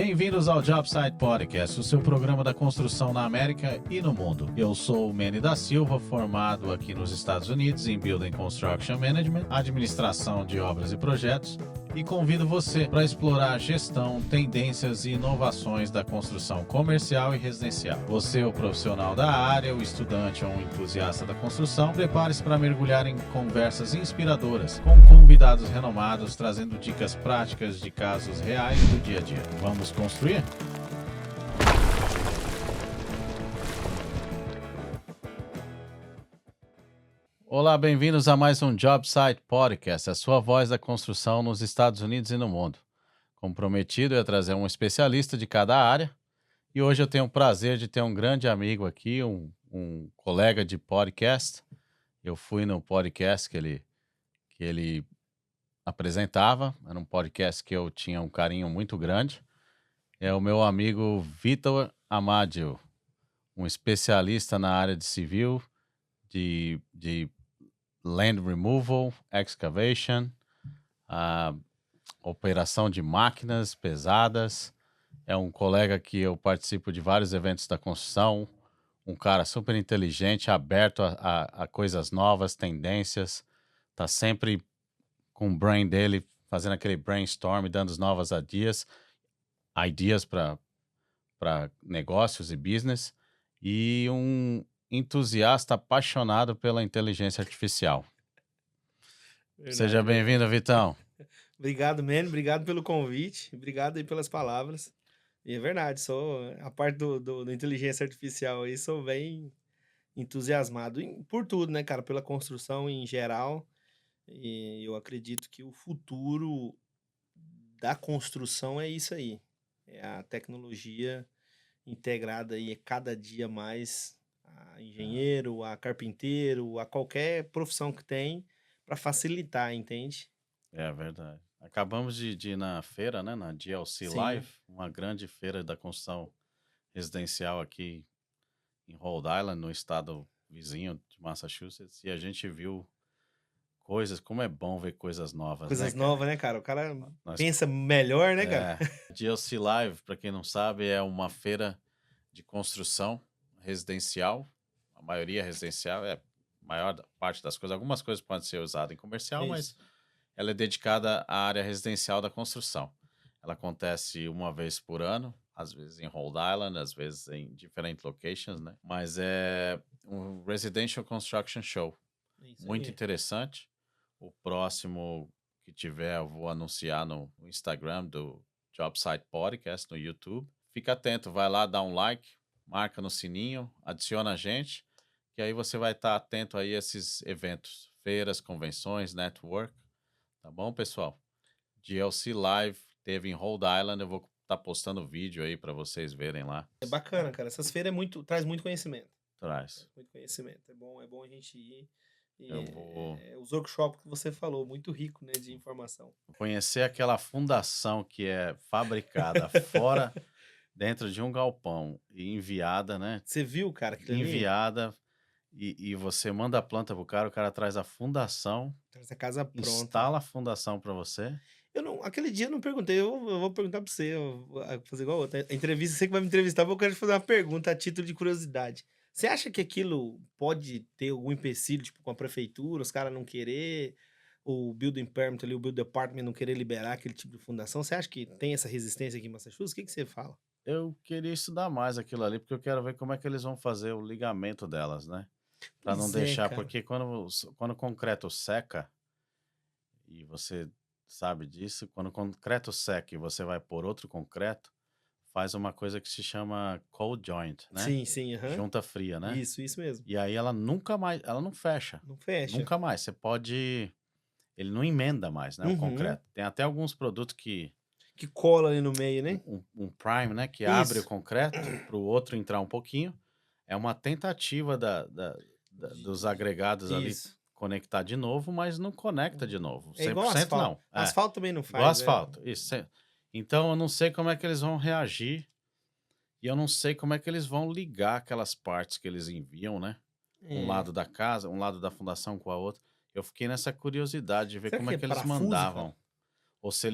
Bem-vindos ao Jobsite Podcast, o seu programa da construção na América e no mundo. Eu sou o Manny da Silva, formado aqui nos Estados Unidos em Building Construction Management, administração de obras e projetos, e convido você para explorar a gestão, tendências e inovações da construção comercial e residencial. Você, o profissional da área, o estudante ou um entusiasta da construção, prepare-se para mergulhar em conversas inspiradoras com convidados renomados, trazendo dicas práticas de casos reais do dia a dia. Vamos construir? Olá, bem-vindos a mais um Jobsite Podcast, a sua voz da construção nos Estados Unidos e no mundo. Como prometido, é trazer um especialista de cada área, e hoje eu tenho o prazer de ter um grande amigo aqui, um colega de podcast. Eu fui no podcast que ele apresentava, era um podcast que eu tinha um carinho muito grande. É o meu amigo Vitor Amadio, um especialista na área de civil, de land removal, excavation, operação de máquinas pesadas. É um colega que eu participo de vários eventos da construção, um cara super inteligente, aberto a coisas novas, tendências, tá sempre com o brain dele, fazendo aquele brainstorm, dando as novas ideas para negócios e business, e um entusiasta apaixonado pela inteligência artificial. Verdade, Seja bem-vindo, Vitão. Obrigado, Manny. Obrigado pelo convite. Obrigado aí pelas palavras. E é verdade, sou a parte da inteligência artificial aí, sou bem entusiasmado por tudo, né, cara? Pela construção em geral. E eu acredito que o futuro da construção é isso aí. É a tecnologia integrada aí cada dia mais a engenheiro, a carpinteiro, a qualquer profissão que tem para facilitar, entende? É verdade. Acabamos de ir na feira, né, na GLC Sim. Live, uma grande feira da construção residencial aqui em Rhode Island, no estado vizinho de Massachusetts, e a gente viu coisas, como é bom ver coisas novas, Coisas né, cara? novas, né, cara? O cara Nós, pensa melhor, né, cara? GLC Live, para quem não sabe, é uma feira de construção residencial. A maioria residencial é a maior parte das coisas. Algumas coisas podem ser usadas em comercial, mas Isso. ela é dedicada à área residencial da construção. Ela acontece uma vez por ano, às vezes em Rhode Island, às vezes em diferentes locations, né? Mas é um Residential Construction Show. Isso Muito aí. interessante. O próximo que tiver, eu vou anunciar no Instagram do Jobsite Podcast, no YouTube. Fica atento, vai lá, dá um like, marca no sininho, adiciona a gente, que aí você vai estar atento aí a esses eventos, feiras, convenções, network. Tá bom, pessoal? GLC Live teve em Rhode Island, eu vou estar postando vídeo aí para vocês verem lá. É bacana, cara. Essas feiras traz muito conhecimento. Traz. Muito conhecimento. É bom a gente ir. E Eu vou os workshops que você falou, muito rico, né, de informação. conhecer aquela fundação que é fabricada fora, dentro de um galpão e enviada, né? Você viu, cara, aquilo ali? Enviada e você manda a planta pro cara, o cara traz a fundação, Traz a casa pronta. instala a fundação para você. Aquele dia eu não perguntei, eu vou perguntar pra você, eu vou fazer igual a outra. A entrevista, você que vai me entrevistar, mas eu quero te fazer uma pergunta a título de curiosidade. Você acha que aquilo pode ter algum empecilho, tipo, com a prefeitura, os caras não querer, o building permit ali, o building department não querer liberar aquele tipo de fundação? Você acha que tem essa resistência aqui em Massachusetts? O que você fala? Eu queria estudar mais aquilo ali, porque eu quero ver como é que eles vão fazer o ligamento delas, né? Para não Pois é, deixar, cara. porque quando o concreto seca, e você sabe disso, quando o concreto seca e você vai pôr outro concreto, faz uma coisa que se chama cold joint, né? Sim, aham. Junta fria, né? Isso mesmo. E aí ela nunca mais, ela não fecha. Não fecha. Nunca mais. Você pode. Ele não emenda mais, né? O Uhum. concreto. Tem até alguns produtos que. Que cola ali no meio, né? Um prime, né? Que abre o Isso. concreto para o outro entrar um pouquinho. É uma tentativa dos agregados ali Isso. conectar de novo, mas não conecta de novo. É igual 100% asfalto. não. É, Asfalto também não igual faz, né? asfalto. Isso. Então eu não sei como é que eles vão reagir e eu não sei como é que eles vão ligar aquelas partes que eles enviam, né? Um lado da casa, um lado da fundação com a outra. Eu fiquei nessa curiosidade de ver Será como que é é que eles parafuso, mandavam. cara? Ou se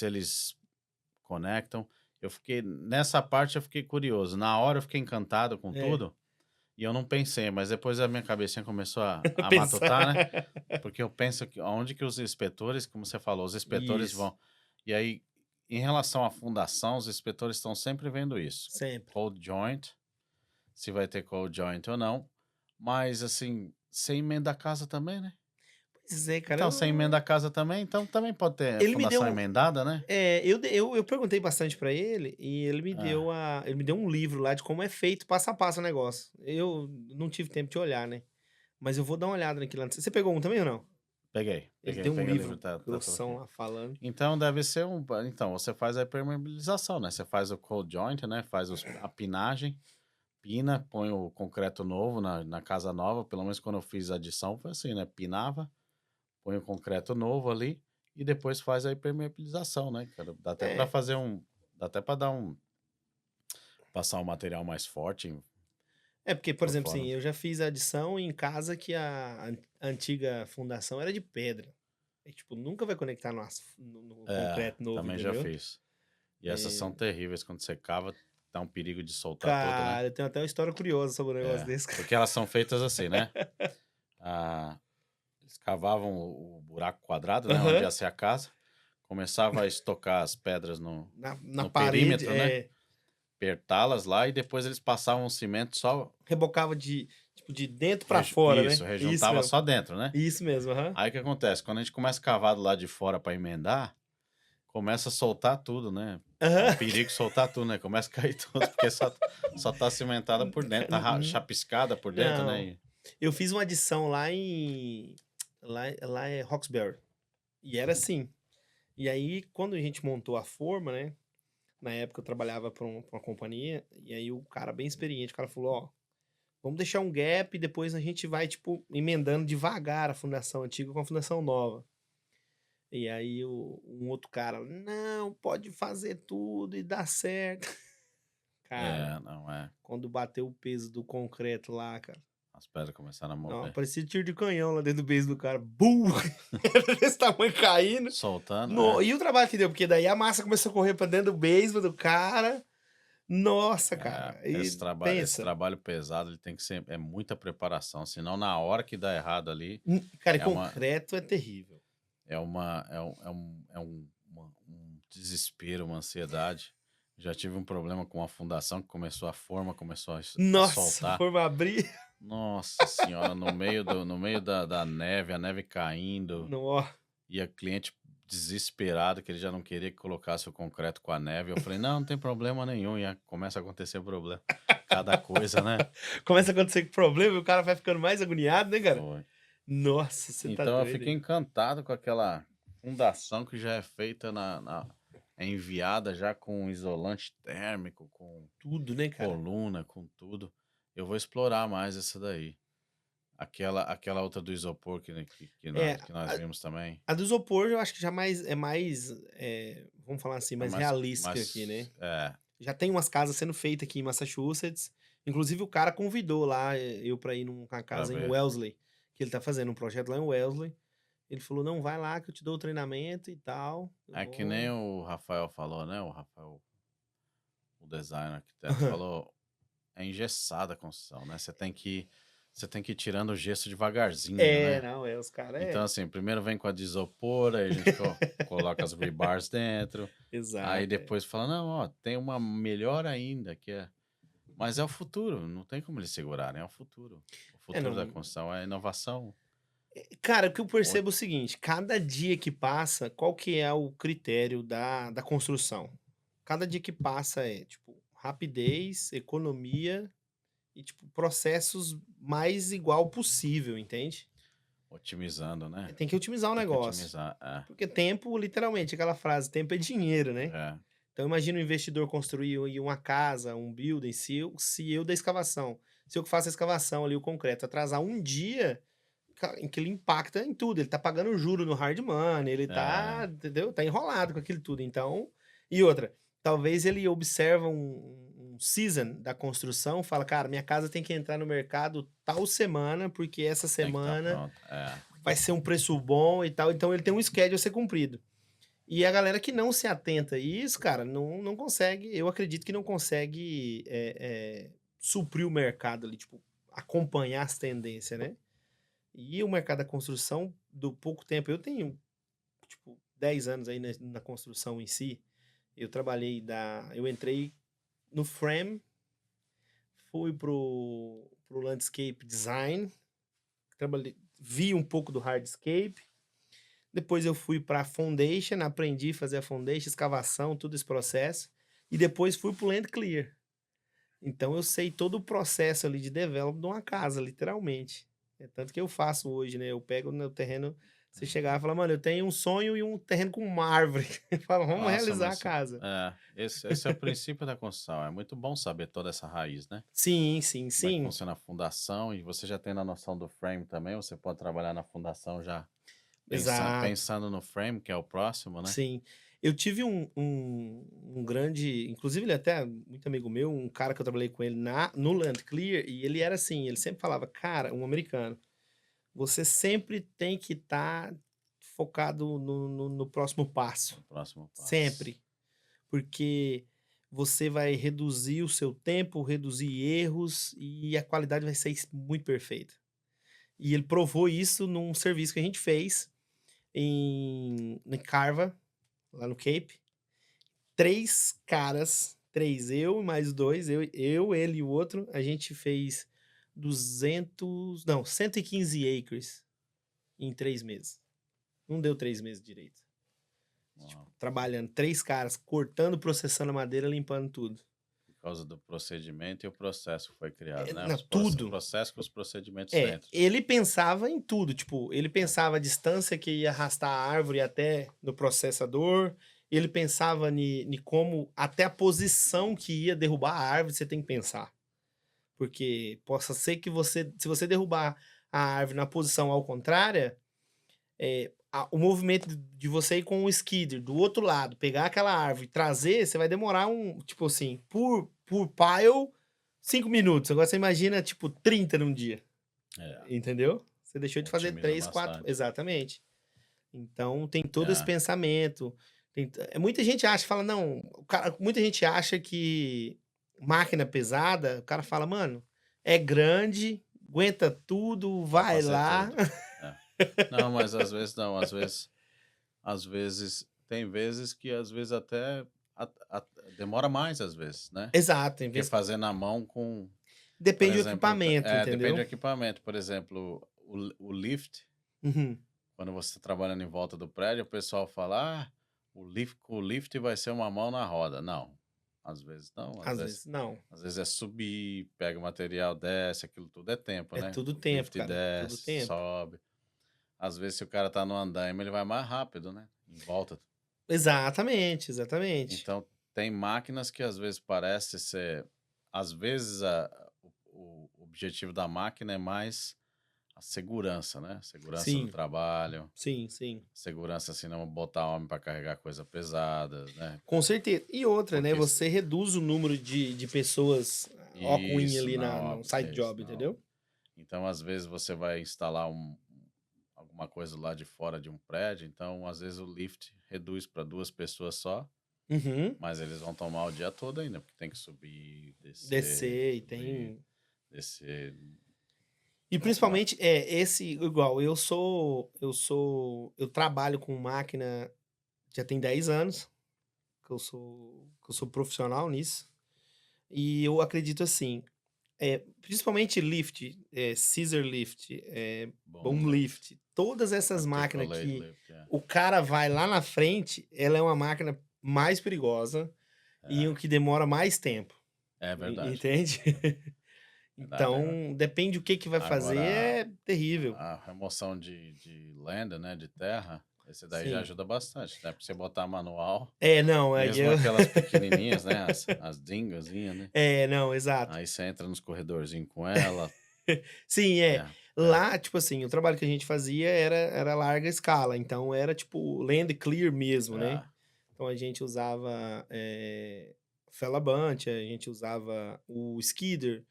eles conectam. nessa parte eu fiquei curioso. Na hora eu fiquei encantado com É, tudo e eu não pensei, mas depois a minha cabecinha começou a pensar. matutar, né? Porque eu penso que onde que os inspetores, como você falou, os inspetores Isso, vão. E aí, em relação à fundação, os inspetores estão sempre vendo isso. sempre. Cold joint, se vai ter cold joint ou não. Mas assim, sem emenda a casa também, né? Pois é, cara, Então, sem emenda a casa também, então também pode ter ele me deu fundação um emendada, né? eu perguntei bastante pra ele e É, ele me deu um livro lá de como é feito passo a passo o negócio. Eu não tive tempo de olhar, né, mas eu vou dar uma olhada naquilo antes. Você pegou um também ou não? Ele tem um peguei o livro, livro tá tudo grossão aqui. lá falando. Então deve ser então você faz a impermeabilização, né? Você faz o cold joint, né? Faz a pinagem, pina, põe o concreto novo na casa nova. Pelo menos quando eu fiz a adição foi assim, né? Pinava, põe o concreto novo ali e depois faz a impermeabilização, né, cara? Dá até para É, fazer dá até para dar passar um material mais forte porque, por por exemplo, fora. assim, eu já fiz a adição em casa que a antiga fundação era de pedra. E, tipo, nunca vai conectar no É, concreto novo, também já entendeu? fiz. E essas são Eh, terríveis quando você cava, dá um perigo de soltar toda, né? cara, eu tenho até uma história curiosa sobre um negócio É, desse, cara. porque elas são feitas assim, né? Ah, eles cavavam o buraco quadrado, né, onde Aham. ia ser a casa, começava a estocar as pedras Na no parede, perímetro, né, apertá-las lá e depois eles passavam um cimento só rebocava tipo, de dentro pra fora, né? Isso rejuntava mesmo. só dentro, né. Isso mesmo, aham. Aí o que acontece, quando a gente começa a cavar do lado de fora para emendar, começa a soltar tudo, né. É um Aham. perigo soltar tudo, né, começa a cair tudo, porque só tá cimentada por dentro, tá chapiscada por dentro, né, Não. Eu fiz uma adição lá é Roxbury, e era assim. E aí, quando a gente montou a forma, né, na época eu trabalhava pra uma companhia, e aí o cara bem experiente, o cara falou: "Ó, vamos deixar um gap e depois a gente vai, tipo, emendando devagar a fundação antiga com a fundação nova". E aí um outro cara: "Não, pode fazer tudo e dá certo". Cara, é, não, é, quando bateu o peso do concreto lá, cara, as pedras começaram a não, mover. parecia tiro de canhão lá dentro do beiço do cara. Bum! Era desse tamanho caindo. Soltando, No é. e o trabalho que deu, porque daí a massa começou a correr pra dentro do beisebol do cara. Nossa, cara, Esse e pensa, trabalho pesado, ele tem que ser muita preparação, senão na hora que dá errado ali, cara, e é uma concreto é terrível. um desespero, uma ansiedade. Já tive um problema com a fundação que começou a forma, começou a Nossa, soltar. foi pra abrir. Nossa senhora, no meio da neve, a neve caindo, No e a cliente desesperado, que ele já não queria que colocasse o concreto com a neve. Eu falei: "Não, não tem problema nenhum", e começa a acontecer problema. Cada coisa, né. Começa a acontecer problema e o cara vai ficando mais agoniado, né, cara? Foi. Nossa, você tá Então eu doido fiquei aí. encantado com aquela fundação que já é feita é enviada já com isolante térmico, com Tudo, né, cara? coluna, com tudo. Eu vou explorar mais essa daí. Aquela outra do isopor É, que nós vimos também, a do isopor eu acho que já é mais, vamos falar assim, é mais realística aqui, né. Já tem umas casas sendo feitas aqui em Massachusetts, inclusive o cara convidou lá, eu pra ir numa pra casa em ver. Wellesley, que ele tá fazendo um projeto lá em Wellesley. Ele falou: "Não, vai lá que eu te dou o treinamento e tal". Eu É que nem vou o Rafael falou, né, o Rafael, o designer, arquiteto, falou, é engessada a construção, né, você tem que ir tirando o gesso devagarzinho, É, né. não, os cara Então, assim, primeiro vem com a de isopor, aí a gente coloca as rebars dentro, aí exato, é. depois fala: "Não, ó, tem uma melhor ainda que é", mas é o futuro, não tem como eles segurarem, é o futuro. O É, futuro da não, construção é a inovação. cara, o que eu Oi, percebo é o seguinte, cada dia que passa, qual que é o critério da construção? Cada dia que passa é, tipo, rapidez, economia e, tipo, processos mais igual possível, entende? otimizando, né, Tem que otimizar o tem que negócio, otimizar. É, porque tempo, literalmente, aquela frase: "Tempo é dinheiro", né? é, Então imagina um investidor construir aí uma casa, um building, se eu da escavação, se eu que faço a escavação ali, o concreto, atrasar um dia, em que ele impacta em tudo, ele tá pagando juro no hard money, ele tá, é, entendeu? Tá enrolado com aquilo tudo, então e outra, talvez ele observa um season da construção, fala: "Cara, minha casa tem que entrar no mercado tal semana, porque essa tem que estar semana pronto. É, vai ser um preço bom e tal", então ele tem um schedule a ser cumprido. E a galera que não se atenta a isso, cara, não consegue, eu acredito que não consegue suprir o mercado ali, tipo, acompanhar as tendências, né? E o mercado da construção, do pouco tempo, eu tenho, tipo, 10 anos aí na construção em si. Eu entrei no frame, fui pro landscape design, vi um pouco do hardscape, depois eu fui para foundation, aprendi a fazer a foundation, escavação, todo esse processo, e depois fui pro land clear. Então eu sei todo o processo ali de develop de uma casa, literalmente. É tanto que eu faço hoje, né? Eu pego no terreno, você chegar e falar, mano, eu tenho um sonho e um terreno com uma árvore. Fala, vamos Nossa, realizar a mas casa. esse é o princípio da construção. É muito bom saber toda essa raiz, né? Sim, sim, Como é que sim. funciona a fundação e você já tem a noção do frame também, você pode trabalhar na fundação já Exato. pensando no frame, que é o próximo, né? Sim. Eu tive um grande. Inclusive, ele é até muito amigo meu, um cara que eu trabalhei com ele no Land Clear, e ele era assim, ele sempre falava, cara, um americano, você sempre tem que estar focado no próximo passo. O próximo passo. Sempre. Porque você vai reduzir o seu tempo, reduzir erros e a qualidade vai ser muito perfeita. E ele provou isso num serviço que a gente fez em Carva, lá no Cape. 3 caras, 3, eu e mais 2, ele e o outro, a gente fez 115 acres em 3 meses. Não deu 3 meses direito. Tipo, Uau. trabalhando, 3 caras, cortando, processando a madeira, limpando tudo. Por causa do procedimento e o processo que foi criado, né? Não, O tudo. processo com os procedimentos dentro. Ele pensava em tudo, tipo, ele pensava a distância que ia arrastar a árvore até no processador, ele pensava em como, até a posição que ia derrubar a árvore, você tem que pensar. Porque possa ser que se você derrubar a árvore na posição ao contrária, o movimento de você ir com o skidder do outro lado, pegar aquela árvore e trazer, você vai demorar tipo assim, por pile, 5 minutos. Agora você imagina, tipo, 30 num dia. É, Entendeu? Você deixou de fazer otimiza 3, 4. bastante. Exatamente. Então tem todo esse É, pensamento. Muita gente acha, fala, não, muita gente acha que máquina pesada, o cara fala, mano, é grande, aguenta tudo, vai vai fazer lá. tudo. É. Não, mas às vezes não, às vezes, tem vezes que às vezes até demora mais às vezes, né? Exato, Do que fazer na mão com, por depende do exemplo, equipamento, depende do entendeu? equipamento. Por exemplo, o lift, Uhum. quando você está trabalhando em volta do prédio, o pessoal fala, o lift vai ser uma mão na roda. Não, às vezes não, Às vezes não. às vezes é subir, pega o material, desce, aquilo tudo é tempo, É né? tudo O tempo, lift cara. Tudo desce, tempo. sobe. Às vezes, se o cara tá no andaime, ele vai mais rápido, né? Em volta. Exatamente, exatamente. Então, tem máquinas que às vezes parece ser. Às vezes, o objetivo da máquina é mais a segurança, né? Segurança do Sim, trabalho, sim, sim. segurança assim, não botar homem para carregar coisa pesada, né? Com certeza. E outra, né? Porque Você reduz o número de pessoas all-in isso ali na no obra, side é isso job, na obra. entendeu? Então, às vezes, você vai instalar alguma coisa lá de fora de um prédio, então, às vezes, o lift reduz para 2 pessoas só. Uhum. Mas eles vão tomar o dia todo ainda, porque tem que subir, descer, Descer e subir, tem. descer. E Lá. principalmente, igual, eu trabalho com máquina já tem 10 anos, que eu sou profissional nisso. E eu acredito assim, principalmente lift, scissor lift, Bom boom lift. lift, todas essas máquinas Articulate que lift, é. o cara vai lá na frente, ela é uma máquina mais perigosa e É, o que demora mais tempo. é verdade. Entende? Verdade. Então, depende do que vai fazer, Agora, é terrível. a remoção de land, né, de terra, esse daí já Sim. ajuda bastante, né? Pra você botar manual, Não, aí mesmo eu. aquelas pequenininhas, né, as dingazinhas, né? Não, exato. Aí você entra nos corredorzinhos com ela. Sim, É, é, lá, tipo assim, o trabalho que a gente fazia era larga escala, então era tipo land clear mesmo, né? é. Então a gente usava Felabante, a gente usava o skidder,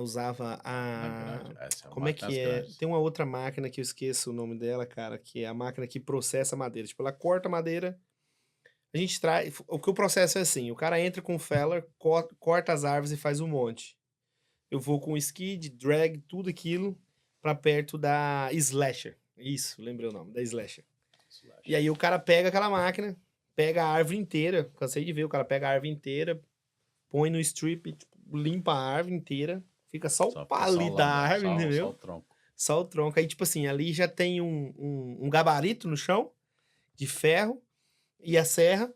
usava Máquina grande. a. Essas são Como é máquinas que é? grandes. Tem uma outra máquina que eu esqueço o nome dela, cara, que é a máquina que processa madeira. Tipo, ela corta a madeira A gente traz. O que o processo é assim: o cara entra com o feller, corta as árvores e faz um monte. Eu vou com o skid, drag, tudo aquilo pra perto da slasher. Isso, lembrei o nome, da slasher. E aí o cara pega aquela máquina, pega a árvore inteira. Cansei de ver, o cara pega a árvore inteira, põe no strip, tipo, limpa a árvore inteira. Fica só o palito da árvore, entendeu? Só o tronco. Só o tronco. Aí, tipo assim, ali já tem um gabarito no chão, de ferro, e a serra,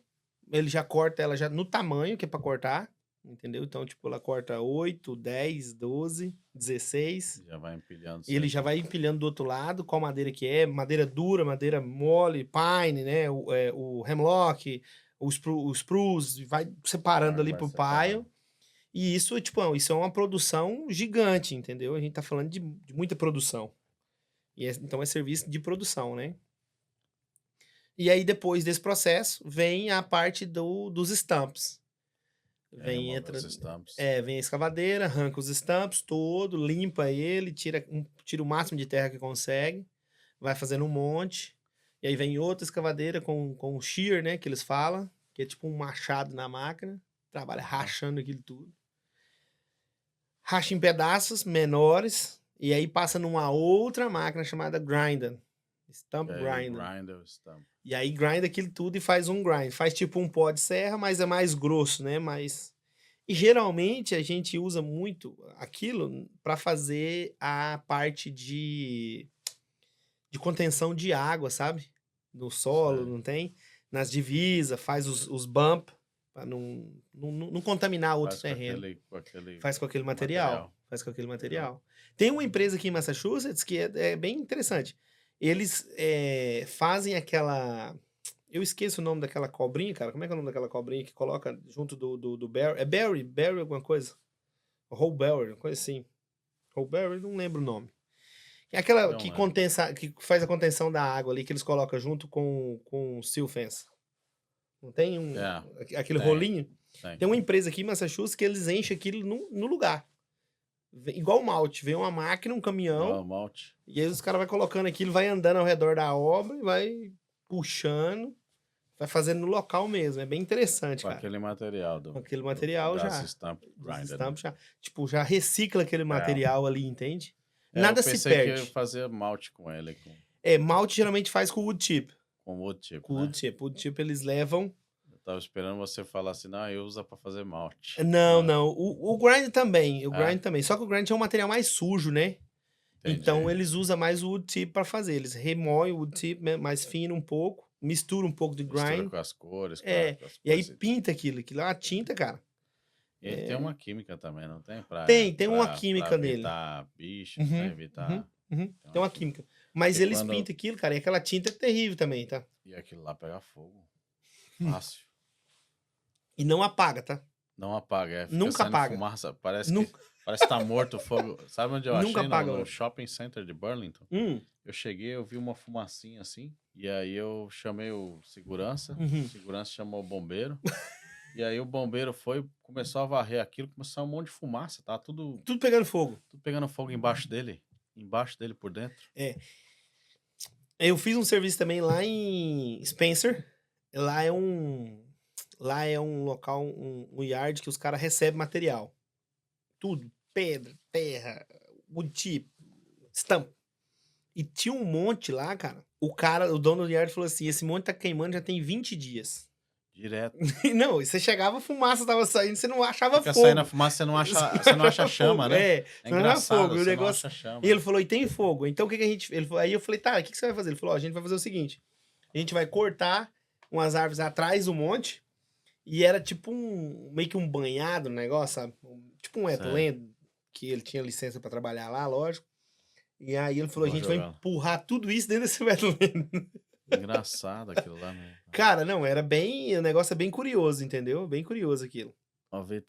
ele já corta ela já no tamanho que é pra cortar, entendeu? Então, tipo, ela corta 8, 10, 12, 16. Já vai empilhando. E ele já vai empilhando do outro lado, qual madeira que é, madeira dura, madeira mole, pine, né? O hemlock, o spruce, vai separando ali pro pile. E isso, tipo, isso é uma produção gigante, entendeu? A gente tá falando de muita produção. Então é serviço de produção, né? E aí, depois desse processo, vem a parte dos stumps. Vem a escavadeira, arranca os stumps todo, limpa ele, tira o máximo de terra que consegue, vai fazendo um monte. E aí vem outra escavadeira com shear, né, que eles falam, que é tipo um machado na máquina, trabalha rachando aquilo tudo. Racha em pedaços menores, e aí passa numa outra máquina chamada grinder. Stump grinder. E aí grind aquilo tudo e faz um grind. Faz tipo um pó de serra, mas é mais grosso, né? E geralmente a gente usa muito aquilo para fazer a parte de contenção de água, sabe? No solo, não tem? Nas divisas, faz os bump para não contaminar outro terreno. Faz com aquele material. Faz com aquele material. Tem uma empresa aqui em Massachusetts que é bem interessante. Eles fazem aquela... Eu esqueço o nome daquela cobrinha, cara. Como é que é o nome daquela cobrinha que coloca junto do berry? É berry alguma coisa? Whole berry, coisa assim. Whole berry, não lembro o nome. É aquela que faz a contenção da água ali, que eles colocam junto com o seal fence. Não tem aquele rolinho? Tem uma empresa aqui em Massachusetts que eles enchem aquilo no lugar. Igual o malte, vem uma máquina, um caminhão, e aí os caras vão colocando aquilo, vai andando ao redor da obra e vai puxando, vai fazendo no local mesmo, é bem interessante, cara. Com aquele material. Com aquele material já. Stump grinder. Tipo, já recicla aquele material ali, entende? Nada se perde. Eu pensei que ia fazer malte com ele. Malte geralmente faz com wood chip. Com wood chip, Wood chip eles levam... Tava esperando você falar assim, não, eu uso pra fazer malte. Não. O grind também. Grind também. Só que o grind é um material mais sujo, né? Entendi. Então eles usam mais o wood chip pra fazer. Eles remoem o wood chip mais fino um pouco, mistura um pouco de grind. Mistura com as cores. E aí pinta aquilo. Aquilo é uma tinta, cara. E ele tem uma química também, não tem? Tem uma química nele. Pra evitar bicho, pra evitar... Tem uma química. Mas eles pintam aquilo, cara, e aquela tinta é terrível também, tá? E aquilo lá pega fogo. Fácil. E não apaga, tá? Não apaga, Nunca apaga. Fumaça, parece que tá morto o fogo. Sabe onde eu achei? Nunca apaga. No shopping center de Burlington. Eu cheguei, eu vi uma fumacinha assim, e aí eu chamei o segurança, o segurança chamou o bombeiro, e aí o bombeiro começou a varrer aquilo, começou a um monte de fumaça, tá tudo pegando fogo. Tudo pegando fogo embaixo dele por dentro. Eu fiz um serviço também lá em Spencer, lá é um local, um yard que os caras recebem material. Tudo. Pedra, terra, wood chip, stump. E tinha um monte lá, cara. O dono do yard falou assim, esse monte tá queimando já tem 20 dias. Direto. Não, você chegava, a fumaça tava saindo, você não achava Fica fogo. Saindo a fumaça, você não acha chama, né? É engraçado, fogo, o negócio... não acha chama. E ele falou, e tem fogo. Então o que a gente... Aí eu falei, tá, o que você vai fazer? Ele falou, a gente vai fazer o seguinte, a gente vai cortar umas árvores atrás do monte, e era tipo meio que um banhado no negócio, sabe? Tipo um wetland, que ele tinha licença pra trabalhar lá, lógico. E aí ele falou, a gente vai empurrar tudo isso dentro desse wetland. Engraçado aquilo lá, né? Cara, não, o negócio é bem curioso, entendeu? Bem curioso aquilo. Ó, Vitor,